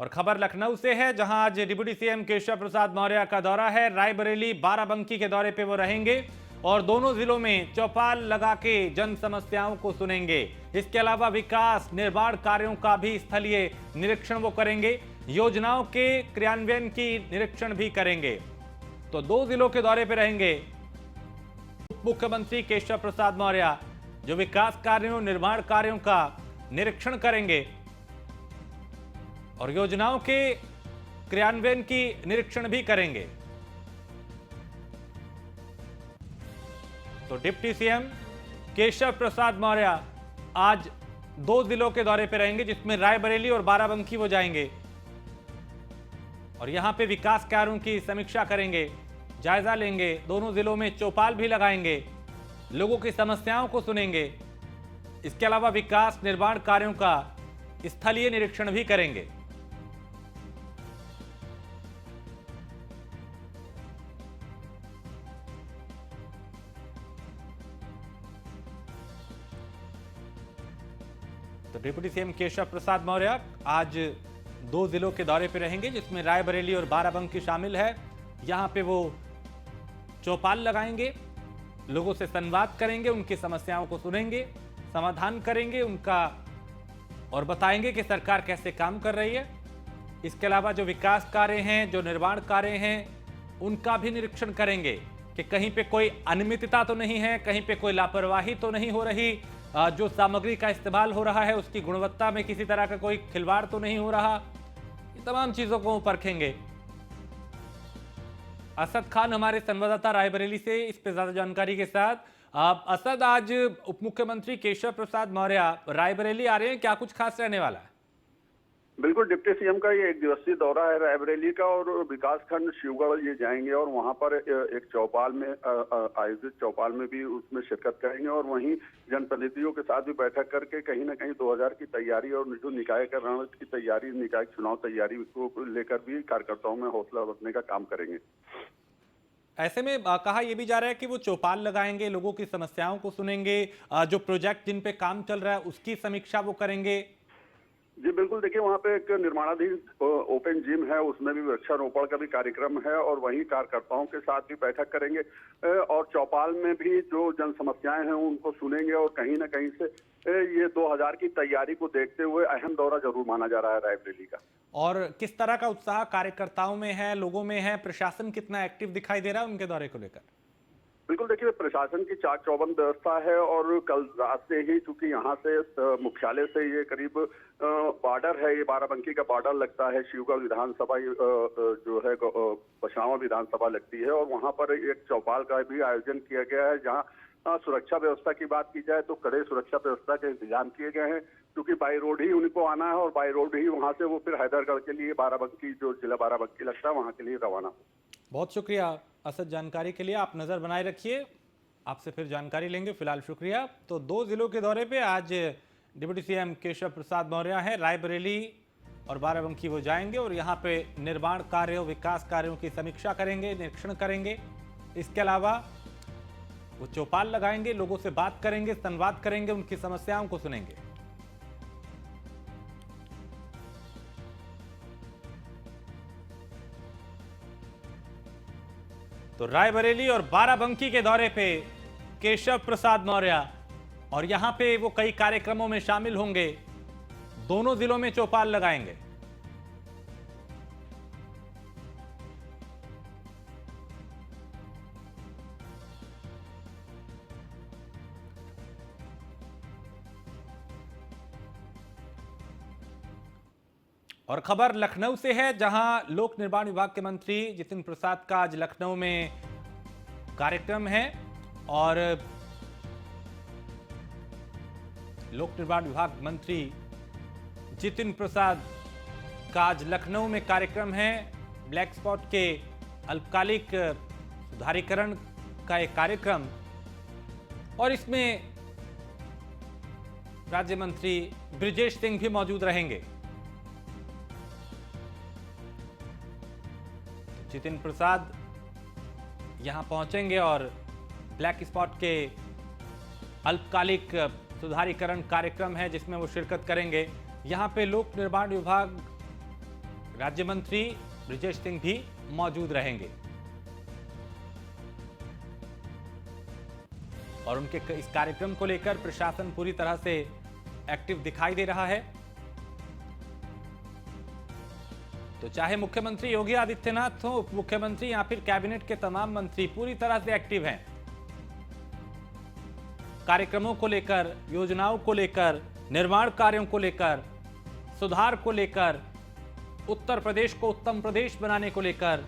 और खबर लखनऊ से है, जहां आज डिप्टी सीएम केशव प्रसाद मौर्य का दौरा है। रायबरेली, बाराबंकी के दौरे पे वो रहेंगे और दोनों जिलों में चौपाल लगा के जन समस्याओं को सुनेंगे। इसके अलावा विकास निर्माण कार्यों का भी स्थलीय निरीक्षण वो करेंगे, योजनाओं के क्रियान्वयन की निरीक्षण भी करेंगे। तो दो जिलों के दौरे पे रहेंगे उप मुख्यमंत्री केशव प्रसाद मौर्य, जो विकास कार्यों, निर्माण कार्यों का निरीक्षण करेंगे और योजनाओं के क्रियान्वयन की निरीक्षण भी करेंगे। तो डिप्टी सीएम केशव प्रसाद मौर्य आज दो जिलों के दौरे पर रहेंगे, जिसमें रायबरेली और बाराबंकी वो जाएंगे और यहां पे विकास कार्यों की समीक्षा करेंगे, जायजा लेंगे। दोनों जिलों में चौपाल भी लगाएंगे, लोगों की समस्याओं को सुनेंगे। इसके अलावा विकास निर्माण कार्यों का स्थलीय निरीक्षण भी करेंगे। तो डिप्टी सीएम केशव प्रसाद मौर्य आज दो जिलों के दौरे पर रहेंगे, जिसमें रायबरेली और बाराबंकी शामिल है। यहां पे वो चौपाल लगाएंगे, लोगों से संवाद करेंगे, उनकी समस्याओं को सुनेंगे, समाधान करेंगे उनका और बताएंगे कि सरकार कैसे काम कर रही है। इसके अलावा जो विकास कार्य हैं, जो निर्माण कार्य हैं, उनका भी निरीक्षण करेंगे कि कहीं पे कोई अनियमितता तो नहीं है, कहीं पे कोई लापरवाही तो नहीं हो रही, जो सामग्री का इस्तेमाल हो रहा है उसकी गुणवत्ता में किसी तरह का कोई खिलवाड़ तो नहीं हो रहा। ये तमाम चीजों को परखेंगे। असद खान हमारे संवाददाता रायबरेली से इस पे ज्यादा जानकारी के साथ। असद, आज उप मुख्यमंत्री केशव प्रसाद मौर्य रायबरेली आ रहे हैं, क्या कुछ खास रहने वाला है? बिल्कुल, डिप्टी सीएम का ये एक दिवसीय दौरा है रायबरेली का और विकास खंड शिवगढ़ ये जाएंगे और वहां पर एक चौपाल में आयोजित चौपाल में भी उसमें शिरकत करेंगे और वहीं जनप्रतिनिधियों के साथ भी बैठक करके कहीं ना कहीं 2000 की तैयारी और जो निकाय करण की तैयारी, निकाय चुनाव तैयारी को लेकर भी कार्यकर्ताओं में हौसला बढ़ने का काम करेंगे। ऐसे में कहा यह भी जा रहा है कि वो चौपाल लगाएंगे, लोगों की समस्याओं को सुनेंगे, जो प्रोजेक्ट जिन पे काम चल रहा है उसकी समीक्षा वो करेंगे। जी बिल्कुल, देखिए वहाँ पे एक निर्माणाधीन ओपन जिम है, उसमें भी वृक्षारोपण का भी कार्यक्रम है और वहीं कार्यकर्ताओं के साथ भी बैठक करेंगे और चौपाल में भी जो जन समस्याएं हैं उनको सुनेंगे और कहीं ना कहीं से ये 2000 की तैयारी को देखते हुए अहम दौरा जरूर माना जा रहा है रायबरेली का। और किस तरह का उत्साह कार्यकर्ताओं में है, लोगों में है, प्रशासन कितना एक्टिव दिखाई दे रहा है उनके दौरे को लेकर? बिल्कुल, देखिए प्रशासन की चाक चौबंद व्यवस्था है और कल रात से ही, चूंकि यहाँ से मुख्यालय से ये करीब बॉर्डर है, ये बाराबंकी का बॉर्डर लगता है, शिवगढ़ विधानसभा जो है पछावा विधानसभा लगती है और वहाँ पर एक चौपाल का भी आयोजन किया गया है, जहाँ सुरक्षा व्यवस्था की बात की जाए तो कड़े सुरक्षा व्यवस्था के इंतजाम किए गए हैं, क्योंकि बाई रोड ही उनको आना है और बाई रोड ही वहाँ से वो फिर हैदरगढ़ के लिए बाराबंकी, जो जिला बाराबंकी लगता है, वहाँ के लिए रवाना हो। बहुत शुक्रिया असद जानकारी के लिए। आप नजर बनाए रखिए, आपसे फिर जानकारी लेंगे। फिलहाल शुक्रिया। तो दो जिलों के दौरे पे आज डिप्टी सीएम केशव प्रसाद मौर्य हैं, रायबरेली और बाराबंकी वो जाएंगे और यहाँ पे निर्माण कार्यों, विकास कार्यों की समीक्षा करेंगे, निरीक्षण करेंगे। इसके अलावा वो चौपाल लगाएंगे, लोगों से बात करेंगे, संवाद करेंगे, उनकी समस्याओं को सुनेंगे। तो रायबरेली और बाराबंकी के दौरे पे केशव प्रसाद मौर्य और यहां पे वो कई कार्यक्रमों में शामिल होंगे, दोनों जिलों में चौपाल लगाएंगे। और खबर लखनऊ से है, जहां लोक निर्माण विभाग के मंत्री जितिन प्रसाद का आज लखनऊ में कार्यक्रम है और लोक निर्माण विभाग मंत्री जितिन प्रसाद का आज लखनऊ में कार्यक्रम है। ब्लैक स्पॉट के अल्पकालिक सुधारीकरण का एक कार्यक्रम और इसमें राज्य मंत्री ब्रिजेश सिंह भी मौजूद रहेंगे। जितिन प्रसाद यहां पहुंचेंगे और ब्लैक स्पॉट के अल्पकालिक सुधारीकरण कार्यक्रम है जिसमें वो शिरकत करेंगे। यहां पे लोक निर्माण विभाग राज्य मंत्री ब्रिजेश सिंह भी मौजूद रहेंगे और उनके इस कार्यक्रम को लेकर प्रशासन पूरी तरह से एक्टिव दिखाई दे रहा है। तो चाहे मुख्यमंत्री योगी आदित्यनाथ हो, उप मुख्यमंत्री या फिर कैबिनेट के तमाम मंत्री पूरी तरह से एक्टिव हैं कार्यक्रमों को लेकर, योजनाओं को लेकर, निर्माण कार्यों को लेकर, सुधार को लेकर, उत्तर प्रदेश को उत्तम प्रदेश बनाने को लेकर,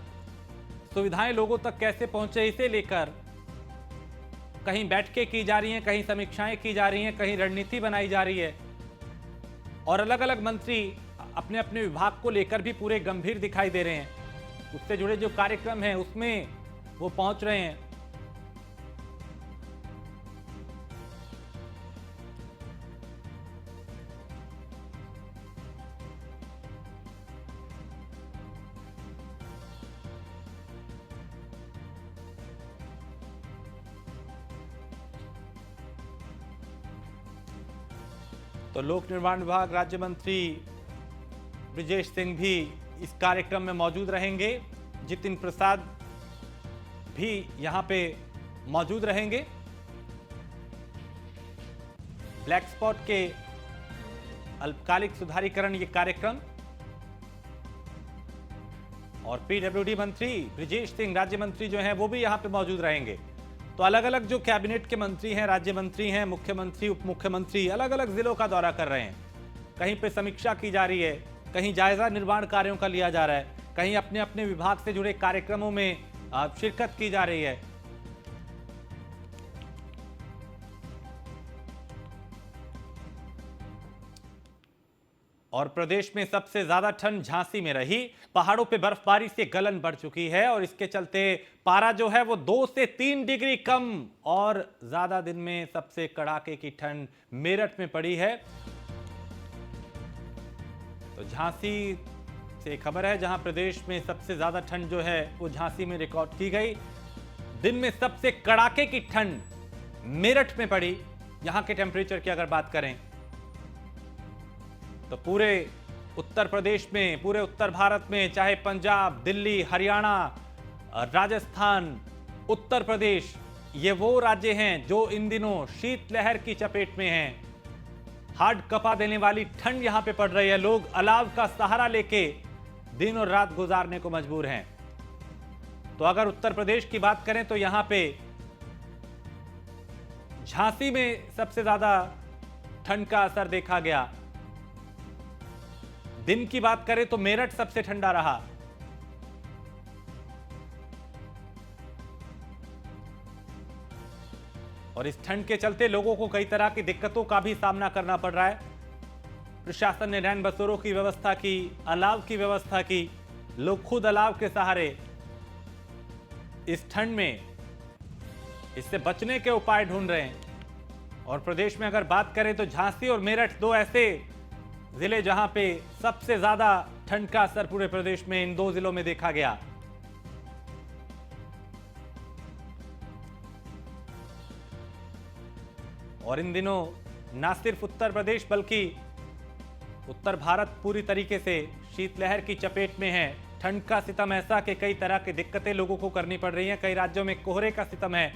सुविधाएं लोगों तक कैसे पहुंचे इसे लेकर कहीं बैठकें की जा रही हैं, कहीं समीक्षाएं की जा रही हैं, कहीं रणनीति बनाई जा रही है और अलग अलग मंत्री अपने अपने विभाग को लेकर भी पूरे गंभीर दिखाई दे रहे हैं। उससे जुड़े जो कार्यक्रम हैं उसमें वो पहुंच रहे हैं। तो लोक निर्माण विभाग राज्य मंत्री ब्रिजेश सिंह भी इस कार्यक्रम में मौजूद रहेंगे। जितिन प्रसाद भी यहां पे मौजूद रहेंगे। ब्लैक स्पॉट के अल्पकालिक सुधारीकरण ये कार्यक्रम और पीडब्ल्यूडी मंत्री ब्रिजेश सिंह राज्य मंत्री जो हैं वो भी यहां पे मौजूद रहेंगे। तो अलग अलग जो कैबिनेट के मंत्री हैं, राज्य मंत्री हैं, मुख्यमंत्री, उप मुख्यमंत्री अलग अलग जिलों का दौरा कर रहे हैं। कहीं पे समीक्षा की जा रही है, कहीं जायजा निर्माण कार्यों का लिया जा रहा है, कहीं अपने अपने विभाग से जुड़े कार्यक्रमों में शिरकत की जा रही है। और प्रदेश में सबसे ज्यादा ठंड झांसी में रही। पहाड़ों पे बर्फबारी से गलन बढ़ चुकी है और इसके चलते पारा जो है वो 2 से 3 डिग्री कम और ज्यादा दिन में सबसे कड़ाके की ठंड मेरठ में पड़ी है। तो झांसी से खबर है जहां प्रदेश में सबसे ज्यादा ठंड जो है वो झांसी में रिकॉर्ड की गई। दिन में सबसे कड़ाके की ठंड मेरठ में पड़ी। यहां के टेंपरेचर की अगर बात करें तो पूरे उत्तर प्रदेश में, पूरे उत्तर भारत में, चाहे पंजाब, दिल्ली, हरियाणा, राजस्थान, उत्तर प्रदेश, ये वो राज्य हैं जो इन दिनों शीतलहर की चपेट में हैं। हार्ड कपा देने वाली ठंड यहां पे पड़ रही है। लोग अलाव का सहारा लेके दिन और रात गुजारने को मजबूर हैं। तो अगर उत्तर प्रदेश की बात करें तो यहां पे झांसी में सबसे ज्यादा ठंड का असर देखा गया। दिन की बात करें तो मेरठ सबसे ठंडा रहा। और इस ठंड के चलते लोगों को कई तरह की दिक्कतों का भी सामना करना पड़ रहा है। प्रशासन ने रैन बसेरों की व्यवस्था की, अलाव की व्यवस्था की। लोग खुद अलाव के सहारे इस ठंड में इससे बचने के उपाय ढूंढ रहे हैं। और प्रदेश में अगर बात करें तो झांसी और मेरठ दो ऐसे जिले जहां पे सबसे ज्यादा ठंड का असर पूरे प्रदेश में इन 2 जिलों में देखा गया। और इन दिनों ना सिर्फ उत्तर प्रदेश बल्कि उत्तर भारत पूरी तरीके से शीतलहर की चपेट में है। ठंड का सितम ऐसा कि कई तरह की दिक्कतें लोगों को करनी पड़ रही हैं। कई राज्यों में कोहरे का सितम है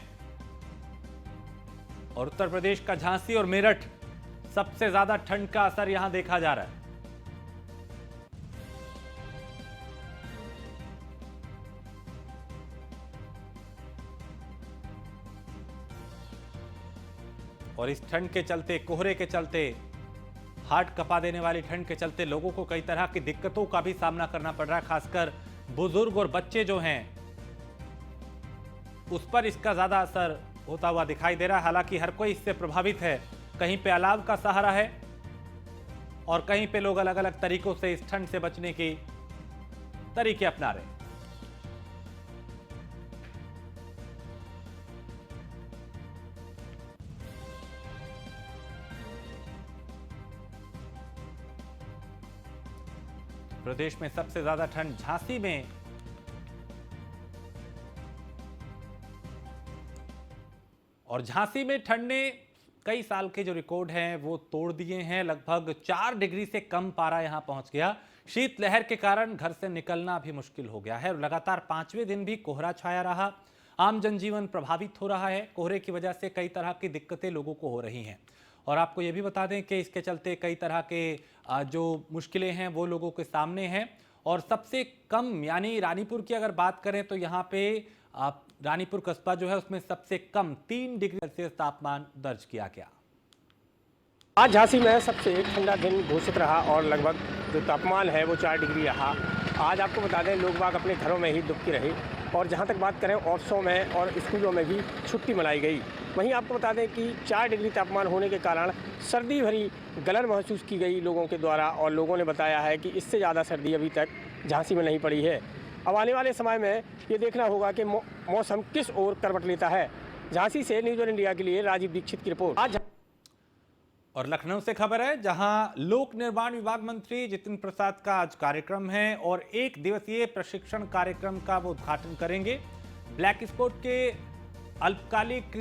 और उत्तर प्रदेश का झांसी और मेरठ सबसे ज्यादा ठंड का असर यहां देखा जा रहा है। और इस ठंड के चलते, कोहरे के चलते, हार्ट कपा देने वाली ठंड के चलते लोगों को कई तरह की दिक्कतों का भी सामना करना पड़ रहा है। खासकर बुजुर्ग और बच्चे जो हैं उस पर इसका ज्यादा असर होता हुआ दिखाई दे रहा है। हालांकि हर कोई इससे प्रभावित है। कहीं पे अलाव का सहारा है और कहीं पे लोग अलग अलग तरीकों से इस ठंड से बचने की तरीके अपना रहे हैं। प्रदेश में सबसे ज्यादा ठंड झांसी में और झांसी में ठंड ने कई साल के जो रिकॉर्ड हैं वो तोड़ दिए हैं। लगभग 4 डिग्री से कम पारा यहां पहुंच गया। शीतलहर के कारण घर से निकलना भी मुश्किल हो गया है और लगातार 5वें दिन भी कोहरा छाया रहा। आम जनजीवन प्रभावित हो रहा है। कोहरे की वजह से कई तरह की दिक्कतें लोगों को हो रही हैं और आपको ये भी बता दें कि इसके चलते कई तरह के जो मुश्किलें हैं वो लोगों के सामने हैं। और सबसे कम यानी रानीपुर की अगर बात करें तो यहाँ पे रानीपुर कस्बा जो है उसमें सबसे कम 3 डिग्री सेल्सियस तापमान दर्ज किया गया। आज झांसी में सबसे ठंडा दिन घोषित रहा और लगभग जो तापमान है वो 4 डिग्री रहा। आज आपको बता दें लोग बाग अपने घरों में ही दुबके रहे और जहां तक बात करें ऑफिसों में और स्कूलों में भी छुट्टी मनाई गई। वहीं आपको बता दें कि 4 डिग्री तापमान होने के कारण सर्दी भरी गलन महसूस की गई लोगों के द्वारा और लोगों ने बताया है कि इससे ज़्यादा सर्दी अभी तक झांसी में नहीं पड़ी है। अब आने वाले समय में ये देखना होगा कि मौसम किस ओर करवट लेता है। झांसी से न्यूज़ ऑन इंडिया के लिए राजीव दीक्षित की रिपोर्ट। आज और लखनऊ से खबर है जहां लोक निर्माण विभाग मंत्री जितिन प्रसाद का आज कार्यक्रम है और 1 दिवसीय प्रशिक्षण कार्यक्रम का वो उद्घाटन करेंगे। ब्लैक स्पॉट के अल्पकालिक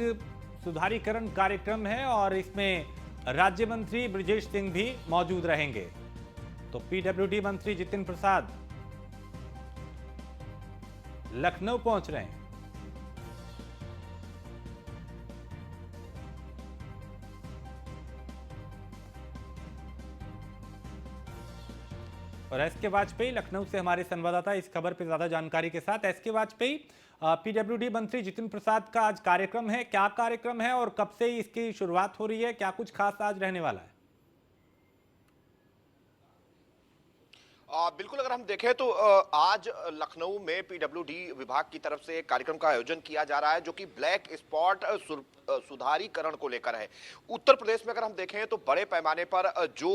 सुधारीकरण कार्यक्रम है और इसमें राज्य मंत्री ब्रजेश सिंह भी मौजूद रहेंगे। तो पीडब्ल्यूडी मंत्री जितिन प्रसाद लखनऊ पहुंच रहे हैं। और एस के वाजपेयी लखनऊ से हमारे संवाददाता इस खबर पर ज्यादा जानकारी के साथ। एस के वाजपेयी, पीडब्ल्यूडी मंत्री जितिन प्रसाद का आज कार्यक्रम है, क्या कार्यक्रम है और कब से इसकी शुरुआत हो रही है, क्या कुछ खास आज रहने वाला है? बिल्कुल, अगर हम देखें तो आज लखनऊ में पीडब्ल्यूडी विभाग की तरफ से एक कार्यक्रम का आयोजन किया जा रहा है जो कि ब्लैक स्पॉट सुधारीकरण को लेकर है। उत्तर प्रदेश में अगर हम देखें तो बड़े पैमाने पर जो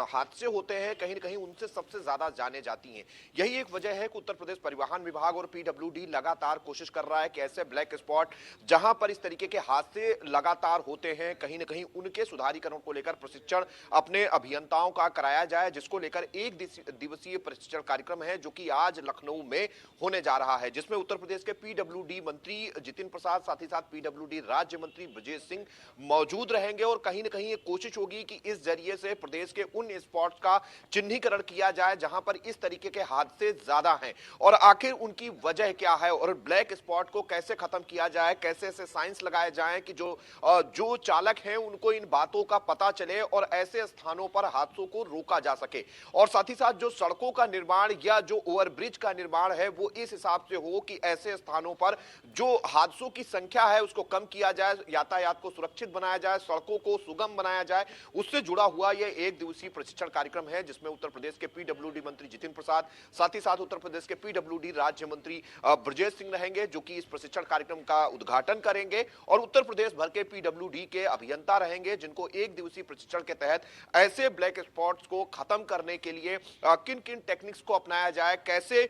हादसे होते हैं कहीं न कहीं उनसे सबसे ज्यादा जाने जाती हैं। यही एक वजह है कि उत्तर प्रदेश परिवहन विभाग और पीडब्ल्यूडी लगातार कोशिश कर रहा है कि ऐसे ब्लैक स्पॉट जहां पर इस तरीके के हादसे लगातार होते हैं कहीं न कहीं उनके सुधारीकरण को लेकर प्रशिक्षण अपने अभियंताओं का कराया जाए, जिसको लेकर 1 दिवसीय प्रशिक्षण कार्यक्रम है जो कि आज लखनऊ में होने जा रहा है, जिसमें उत्तर प्रदेश के पीडब्ल्यूडी मंत्री जितिन प्रसाद साथ ही साथ पीडब्ल्यूडी राज्य मंत्री ब्रजेश सिंह मौजूद रहेंगे। और कहीं ना कहीं ये कोशिश होगी कि इस जरिए से प्रदेश के उन स्पॉट्स का चिन्हीकरण किया जाए जहां पर इस तरीके के हादसे ज्यादा हैं और आखिर उनकी वजह क्या है और ब्लैक स्पॉट को कैसे खत्म किया जाए, कैसे ऐसे साइंस लगाए जाएं कि जो चालक हैं उनको इन बातों का पता चले और ऐसे स्थानों पर हादसों को रोका जा सके। और साथ ही साथ जो सड़कों का निर्माण या जो ओवरब्रिज का निर्माण है वो इस हिसाब से हो कि ऐसे स्थानों पर जो हादसों की संख्या है उसको कम किया जाए, यातायात को सुरक्षित बनाया जाए, सड़कों को सुगम बनाया जाए। उससे जुड़ा हुआ यह 1 दिवसीय प्रशिक्षण कार्यक्रम है जिसमें उत्तर प्रदेश के पीडब्ल्यूडी मंत्री जितिन प्रसाद साथ ही साथ उत्तर प्रदेश के पीडब्ल्यूडी राज्य मंत्री ब्रजेश सिंह रहेंगे जो कि इस प्रशिक्षण कार्यक्रम का उद्घाटन करेंगे और उत्तर प्रदेश भर के पीडब्ल्यूडी के अभियंता रहेंगे जिनको 1 दिवसीय प्रशिक्षण के तहत ऐसे ब्लैक स्पॉट्स को खत्म करने के लिए किन किन टेक्निक्स को अपनाया जाए, कैसे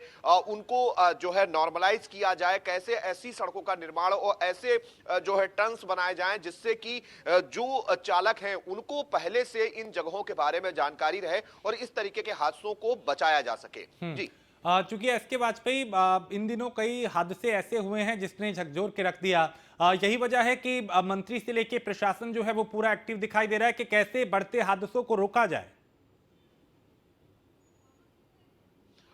उनको जो है नॉर्मलाइज किया जाए, कैसे ऐसी सड़कों का निर्माण और ऐसे जो है टर्न्स बनाए जाएं जिससे कि जो चालक हैं उनको पहले से इन जगहों के बारे में जानकारी रहे और इस तरीके के हादसों को बचाया जा सके। जी चूंकि एस के वाजपेयी इन दिनों कई हादसे ऐसे हुए हैं जिसने झकझोर के रख दिया, यही वजह है कि मंत्री से लेके प्रशासन जो है वो पूरा एक्टिव दिखाई दे रहा है कि कैसे बढ़ते हादसों को रोका जाए।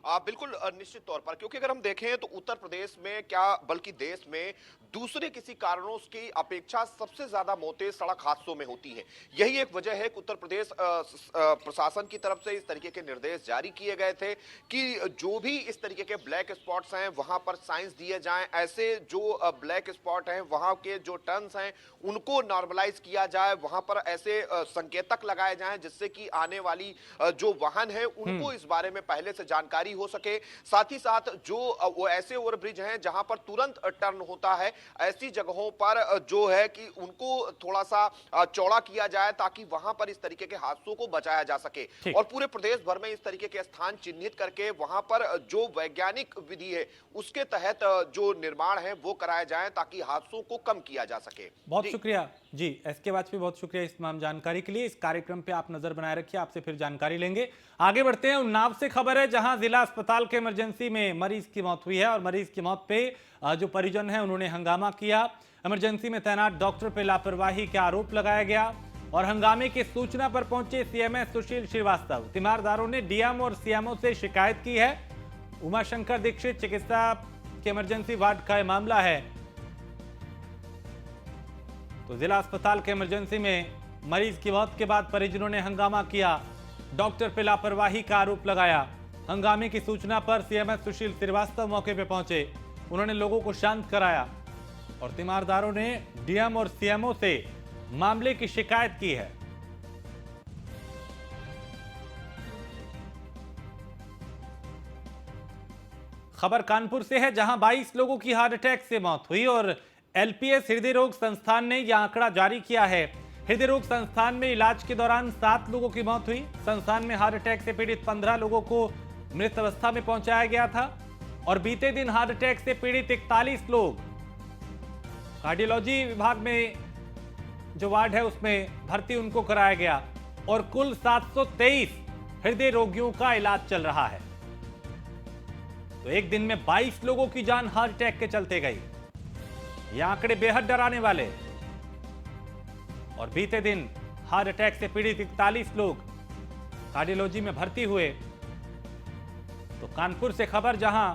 बिल्कुल निश्चित तौर पर, क्योंकि अगर हम देखें तो उत्तर प्रदेश में क्या बल्कि देश में दूसरे किसी कारणों की अपेक्षा सबसे ज्यादा मौतें सड़क हादसों में होती हैं। यही एक वजह है कि उत्तर प्रदेश प्रशासन की तरफ से इस तरीके के निर्देश जारी किए गए थे कि जो भी इस तरीके के ब्लैक स्पॉट्स हैं वहां पर साइंस दिए जाएं, ऐसे जो ब्लैक स्पॉट हैं वहां के जो टर्न्स हैं उनको नॉर्मलाइज किया जाए, वहां पर ऐसे संकेतक लगाए जाएं जिससे कि आने वाली जो वाहन है उनको इस बारे में पहले से जानकारी हो सके। साथ ही साथ जो वो ऐसे ओवरब्रिज हैं जहां पर तुरंत टर्न होता है, ऐसी जगहों पर जो है कि उनको थोड़ा सा चौड़ा किया जाए ताकि वहां पर इस तरीके के हादसों को बचाया जा सके। और पूरे प्रदेश भर में इस तरीके के स्थान चिन्हित करके वहां पर जो वैज्ञानिक विधि है उसके तहत जो निर्माण है वो कराया जाए ताकि हादसों को कम किया जा सके। बहुत शुक्रिया जी, एसके वाजपेयी, बहुत शुक्रिया इस तमाम जानकारी के लिए। इस कार्यक्रम पे आप नजर बनाए रखिए, आपसे फिर जानकारी लेंगे। आगे बढ़ते हैं। उन्नाव से खबर है, जहां जिला अस्पताल के इमरजेंसी में मरीज की मौत हुई है और मरीज की मौत पे जो परिजन है उन्होंने हंगामा किया। इमरजेंसी में तैनात डॉक्टर पे लापरवाही का आरोप लगाया गया और हंगामे की सूचना पर पहुंचे सीएमएस सुशील श्रीवास्तव। तीमारदारों ने डीएम और सीएमओ से शिकायत की है। उमाशंकर दीक्षित चिकित्सा के इमरजेंसी वार्ड का यह मामला है। तो जिला अस्पताल के इमरजेंसी में मरीज की मौत के बाद परिजनों ने हंगामा किया, डॉक्टर पर लापरवाही का आरोप लगाया। हंगामे की सूचना पर सीएमएस सुशील श्रीवास्तव मौके पर पहुंचे। उन्होंने लोगों को शांत कराया और तीमारदारों ने डीएम और सीएमओ से मामले की शिकायत की है। खबर कानपुर से है, जहां 22 लोगों की हार्ट अटैक से मौत हुई और एलपीएस हृदय रोग संस्थान ने यह आंकड़ा जारी किया है। हृदय रोग संस्थान में इलाज के दौरान 7 लोगों की मौत हुई। संस्थान में हार्ट अटैक से पीड़ित 15 लोगों को मृत अवस्था में पहुंचाया गया था और बीते दिन हार्ट अटैक से पीड़ित 41 लोग कार्डियोलॉजी विभाग में जो वार्ड है उसमें भर्ती उनको कराया गया और कुल 723 हृदय रोगियों का इलाज चल रहा है। तो एक दिन में 22 लोगों की जान हार्ट अटैक के चलते गई। ये आंकड़े बेहद डराने वाले। और बीते दिन हार्ट अटैक से पीड़ित 41 लोग कार्डियोलॉजी में भर्ती हुए। तो कानपुर से खबर, जहां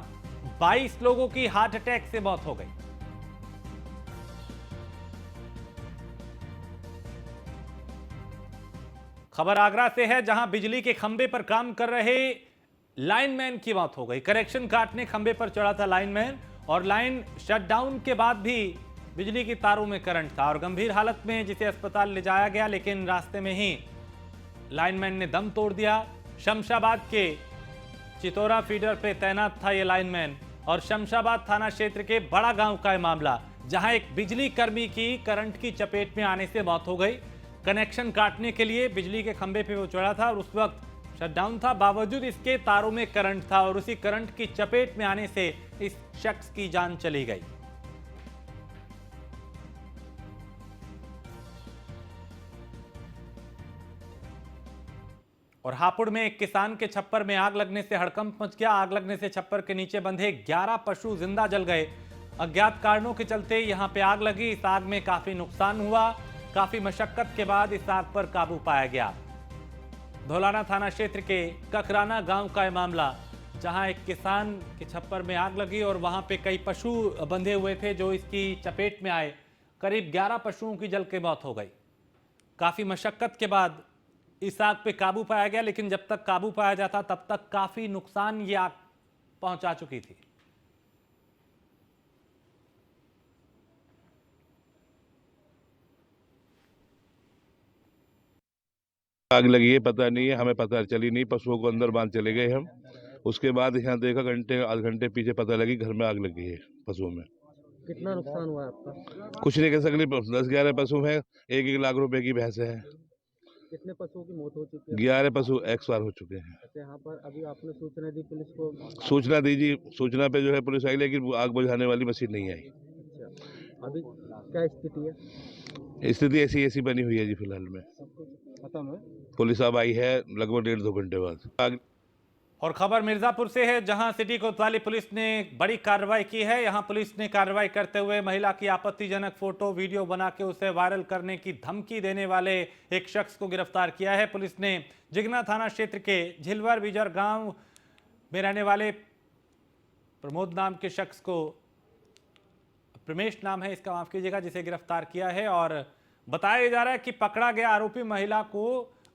22 लोगों की हार्ट अटैक से मौत हो गई। खबर आगरा से है, जहां बिजली के खंभे पर काम कर रहे लाइनमैन की मौत हो गई। कनेक्शन काटने खंभे पर चढ़ा था लाइनमैन और लाइन शटडाउन के बाद भी बिजली की तारों में करंट था और गंभीर हालत में जिसे अस्पताल ले जाया गया, लेकिन रास्ते में ही लाइनमैन ने दम तोड़ दिया। शमशाबाद के चितौरा फीडर पे तैनात था ये लाइनमैन और शमशाबाद थाना क्षेत्र के बड़ा गांव का मामला, जहां एक बिजली कर्मी की करंट की चपेट में आने से मौत हो गई। कनेक्शन काटने के लिए बिजली के खंभे पे वो चढ़ा था और उस वक्त शटडाउन था, बावजूद इसके तारों में करंट था और उसी करंट की चपेट में आने से इस शख्स की जान चली गई। और हापुड़ में एक किसान के छप्पर में आग लगने से हड़कंप मच गया। आग लगने से छप्पर के नीचे बंधे 11 पशु जिंदा जल गए। अज्ञात कारणों के चलते यहां पे आग लगी। इस आग में काफी नुकसान हुआ। काफी मशक्कत के बाद इस आग पर काबू पाया गया। धौलाना थाना क्षेत्र के ककराना गांव का यह मामला, जहां एक किसान के छप्पर में आग लगी और वहां पे कई पशु बंधे हुए थे जो इसकी चपेट में आए। करीब 11 पशुओं की जल के मौत हो गई। काफी मशक्कत के बाद इस आग पे काबू पाया गया, लेकिन जब तक काबू पाया जाता तब तक काफी नुकसान ये आग पहुंचा चुकी थी। आग लगी है पता नहीं है, हमें पता चली नहीं। पशुओं को अंदर बांध चले गए हम। उसके बाद यहाँ देखा, घंटे आध घंटे पीछे पता लगी घर में आग लगी है पशुओं में। कितना नुकसान हुआ आपका? कुछ नहीं कह सकते, 10-11 पशु हैं। 1-1 लाख रुपए की भैंस है। कितने पशुओं की मौत हो चुकी है? 11 पशु एक्सपायर हो चुके हैं। अच्छा, यहाँ पर अभी आपने सूचना दी पुलिस को? सूचना दीजिए, सूचना पे जो है पुलिस आई, लेकिन आग बुझाने वाली मशीन नहीं आई। अच्छा, अभी क्या स्थिति है? स्थिति ऐसी बनी हुई है जी फिलहाल में। खत्म है। पुलिस अब आई है लगभग 1.5-2 घंटे बाद। और खबर मिर्जापुर से है, जहां सिटी कोतवाली पुलिस ने बड़ी कार्रवाई की है। यहां पुलिस ने कार्रवाई करते हुए महिला की आपत्तिजनक फोटो वीडियो बना के उसे वायरल करने की धमकी देने वाले एक शख्स को गिरफ्तार किया है। पुलिस ने जिगना थाना क्षेत्र के झिलवर बिजर गांव में रहने वाले प्रमोद नाम के शख्स को, प्रमेश नाम है इसका, माफ कीजिएगा, जिसे गिरफ्तार किया है। और बताया जा रहा है कि पकड़ा गया आरोपी महिला को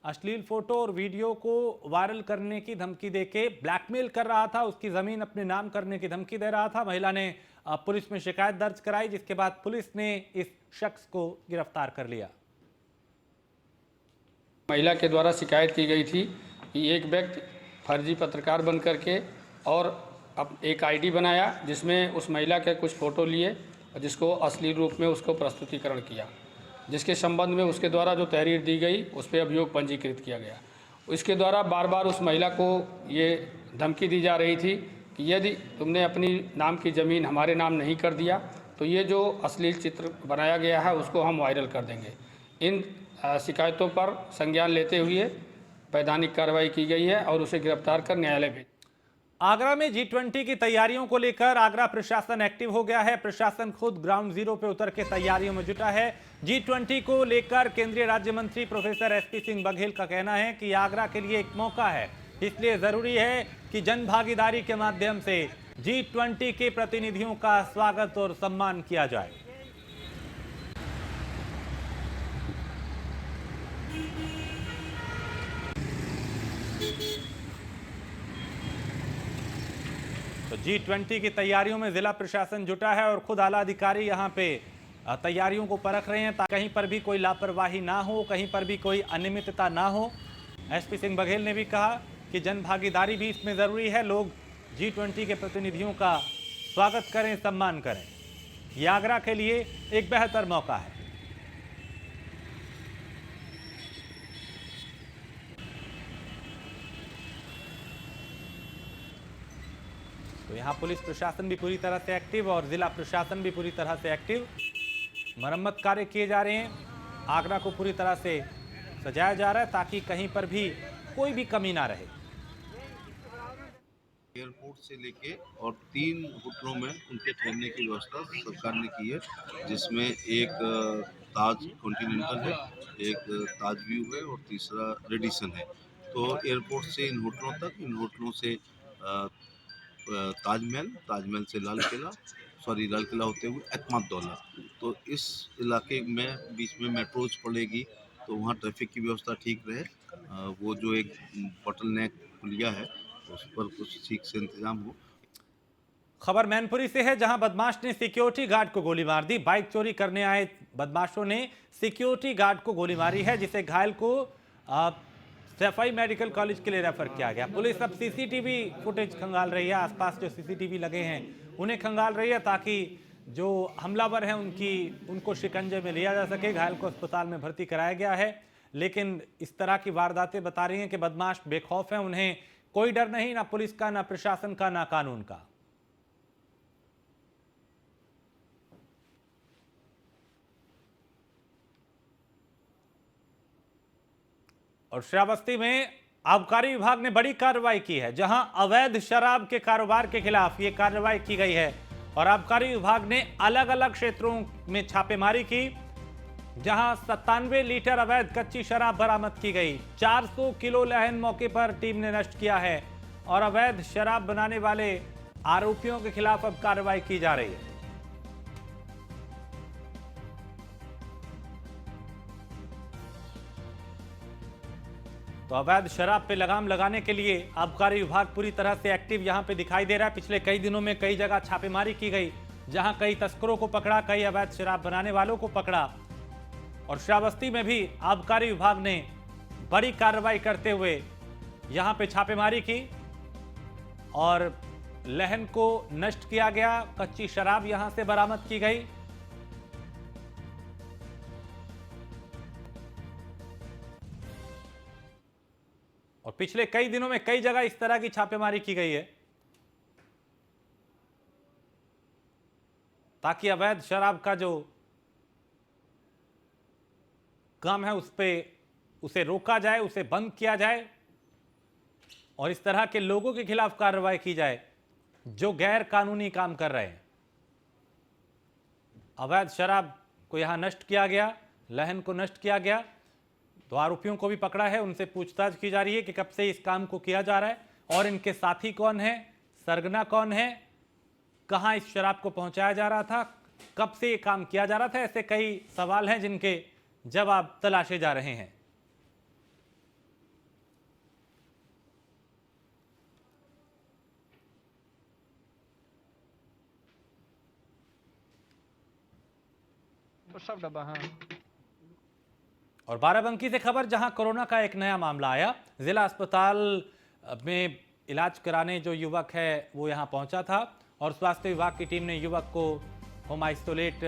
अश्लील फोटो और वीडियो को वायरल करने की धमकी देके ब्लैकमेल कर रहा था। उसकी जमीन अपने नाम करने की धमकी दे रहा था। महिला ने पुलिस में शिकायत दर्ज कराई, जिसके बाद पुलिस ने इस शख्स को गिरफ्तार कर लिया। महिला के द्वारा शिकायत की गई थी कि एक व्यक्ति फर्जी पत्रकार बन करके और अब एक आईडी बनाया, जिसमें उस महिला के कुछ फ़ोटो लिए और जिसको अश्लील रूप में उसको प्रस्तुतिकरण किया, जिसके संबंध में उसके द्वारा जो तहरीर दी गई उस पर अभियोग पंजीकृत किया गया। इसके द्वारा बार बार उस महिला को ये धमकी दी जा रही थी कि यदि तुमने अपनी नाम की ज़मीन हमारे नाम नहीं कर दिया तो ये जो अश्लील चित्र बनाया गया है उसको हम वायरल कर देंगे। इन शिकायतों पर संज्ञान लेते हुए वैधानिक कार्रवाई की गई है और उसे गिरफ्तार कर न्यायालय भेज। आगरा में G20 की तैयारियों को लेकर आगरा प्रशासन एक्टिव हो गया है। प्रशासन खुद ग्राउंड जीरो पे उतर के तैयारियों में जुटा है। G20 को लेकर केंद्रीय राज्य मंत्री प्रोफेसर SP सिंह बघेल का कहना है कि आगरा के लिए एक मौका है, इसलिए जरूरी है कि जन भागीदारी के माध्यम से G20 के प्रतिनिधियों का स्वागत और सम्मान किया जाए। तो G20 की तैयारियों में जिला प्रशासन जुटा है और खुद आला अधिकारी यहां पे तैयारियों को परख रहे हैं ताकि कहीं पर भी कोई लापरवाही ना हो, कहीं पर भी कोई अनियमितता ना हो। SP सिंह बघेल ने भी कहा कि जन भागीदारी भी इसमें जरूरी है, लोग G20 के प्रतिनिधियों का स्वागत करें, सम्मान करें। ये आगरा के लिए एक बेहतर मौका है। तो यहाँ पुलिस प्रशासन भी पूरी तरह से एक्टिव और जिला प्रशासन भी पूरी तरह से एक्टिव। मरम्मत कार्य किए जा रहे हैं। आगरा को पूरी तरह से सजाया जा रहा है ताकि कहीं पर भी कोई भी कमी ना रहे। एयरपोर्ट से लेके और 3 होटलों में उनके ठहरने की व्यवस्था सरकार ने की है, जिसमें एक ताज कॉन्टिनेंटल है, एक ताज व्यू है और तीसरा रेडिसन है। तो एयरपोर्ट से इन होटलों तक, इन होटलों से ताजमहल से लाल किला होते हुए एतमाद-दौला। तो इस इलाके में बीच में मेट्रोज पड़ेगी तो वहाँ ट्रैफिक की व्यवस्था ठीक रहे। वो जो एक बॉटल नेक पुलिया है उस पर कुछ ठीक से इंतजाम हो। खबर मैनपुरी से है जहां बदमाश ने सिक्योरिटी गार्ड को गोली मार दी। बाइक चोरी करने आए बदमाशों ने सिक्योरिटी गार्ड को गोली मारी है, जिसे घायल को सफाई मेडिकल कॉलेज के लिए रेफर किया गया। पुलिस अब CCTV फुटेज खंगाल रही है, आसपास जो CCTV लगे हैं उन्हें खंगाल रही है ताकि जो हमलावर हैं उनको शिकंजे में लिया जा सके। घायल को अस्पताल में भर्ती कराया गया है, लेकिन इस तरह की वारदातें बता रही हैं कि बदमाश बेखौफ हैं, उन्हें कोई डर नहीं, ना पुलिस का, ना प्रशासन का, ना कानून का। और श्रावस्ती में आबकारी विभाग ने बड़ी कार्रवाई की है, जहां अवैध शराब के कारोबार के खिलाफ यह कार्रवाई की गई है। और आबकारी विभाग ने अलग अलग क्षेत्रों में छापेमारी की, जहां 97 लीटर अवैध कच्ची शराब बरामद की गई। 400 किलो लहन मौके पर टीम ने नष्ट किया है और अवैध शराब बनाने वाले आरोपियों के खिलाफ अब कार्रवाई की जा रही है। तो अवैध शराब पे लगाम लगाने के लिए आबकारी विभाग पूरी तरह से एक्टिव यहां पे दिखाई दे रहा है। पिछले कई दिनों में कई जगह छापेमारी की गई, जहां कई तस्करों को पकड़ा, कई अवैध शराब बनाने वालों को पकड़ा। और श्रावस्ती में भी आबकारी विभाग ने बड़ी कार्रवाई करते हुए यहां पे छापेमारी की और लहन को नष्ट किया गया, कच्ची शराब यहां से बरामद की गई। और पिछले कई दिनों में कई जगह इस तरह की छापेमारी की गई है ताकि अवैध शराब का जो काम है उसे रोका जाए, उसे बंद किया जाए और इस तरह के लोगों के खिलाफ कार्रवाई की जाए जो गैर कानूनी काम कर रहे हैं। अवैध शराब को यहां नष्ट किया गया, लहन को नष्ट किया गया। तो आरोपियों को भी पकड़ा है, उनसे पूछताछ की जा रही है कि कब से इस काम को किया जा रहा है और इनके साथी कौन है, सरगना कौन है, कहां इस शराब को पहुंचाया जा रहा था, कब से ये काम किया जा रहा था। ऐसे कई सवाल हैं जिनके जवाब तलाशे जा रहे हैं। तो सब डब्बा, हाँ। और बाराबंकी से खबर, जहां कोरोना का एक नया मामला आया। जिला अस्पताल में इलाज कराने जो युवक है वो यहां पहुंचा था और स्वास्थ्य विभाग की टीम ने युवक को होम आइसोलेट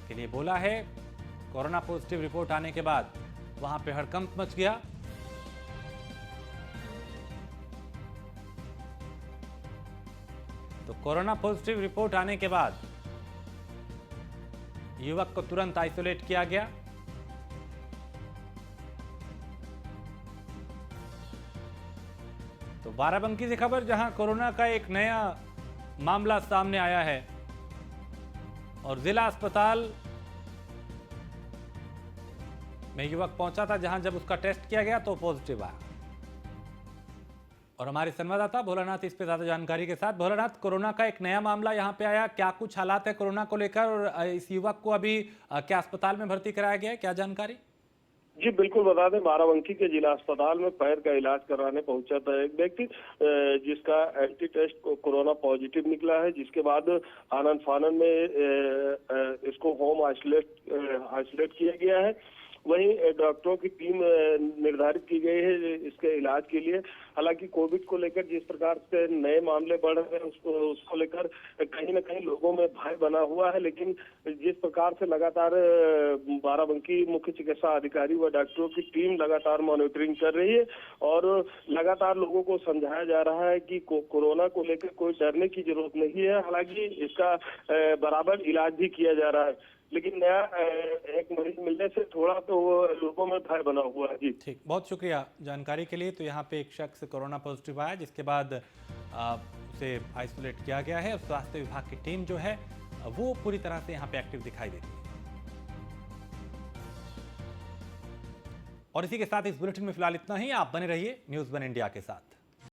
के लिए बोला है। कोरोना पॉजिटिव रिपोर्ट आने के बाद वहां पे हड़कंप मच गया। तो कोरोना पॉजिटिव रिपोर्ट आने के बाद युवक को तुरंत आइसोलेट किया गया। तो बाराबंकी से खबर, जहां कोरोना का एक नया मामला सामने आया है और जिला अस्पताल में युवक पहुंचा था, जहां जब उसका टेस्ट किया गया तो पॉजिटिव आया। और हमारे संवाददाता भोलानाथ इस पे ज्यादा जानकारी के साथ। भोलानाथ, कोरोना का एक नया मामला यहां पे आया, क्या कुछ हालात है कोरोना को लेकर, और इस युवक को अभी क्या अस्पताल में भर्ती कराया गया है, क्या जानकारी? जी बिल्कुल, बता दें बाराबंकी के जिला अस्पताल में पैर का इलाज कराने पहुंचा था एक व्यक्ति, जिसका एंटी टेस्ट कोरोना पॉजिटिव निकला है, जिसके बाद आनंद फानन में इसको होम आइसोलेट किया गया है। वहीं डॉक्टरों की टीम निर्धारित की गई है इसके इलाज के लिए। हालांकि कोविड को लेकर जिस प्रकार से नए मामले बढ़ रहे हैं उसको लेकर कहीं ना कहीं लोगों में भय बना हुआ है, लेकिन जिस प्रकार से लगातार बाराबंकी मुख्य चिकित्सा अधिकारी व डॉक्टरों की टीम लगातार मॉनिटरिंग कर रही है और लगातार लोगों को समझाया जा रहा है कि कोरोना को लेकर कोई डरने की जरूरत नहीं है। हालांकि इसका बराबर इलाज भी किया जा रहा है, लेकिन नया एक मरीज मिलने से थोड़ा तो लोगों में भय बना हुआ है। जी ठीक, बहुत शुक्रिया जानकारी के लिए। तो यहाँ पे एक शख्स कोरोना पॉजिटिव आया, जिसके बाद उसे आइसोलेट किया गया है। स्वास्थ्य विभाग की टीम जो है वो पूरी तरह से यहाँ पे एक्टिव दिखाई देती है। और इसी के साथ इस बुलेटिन में फिलहाल इतना ही। आप बने रहिए न्यूज़ वन इंडिया के साथ।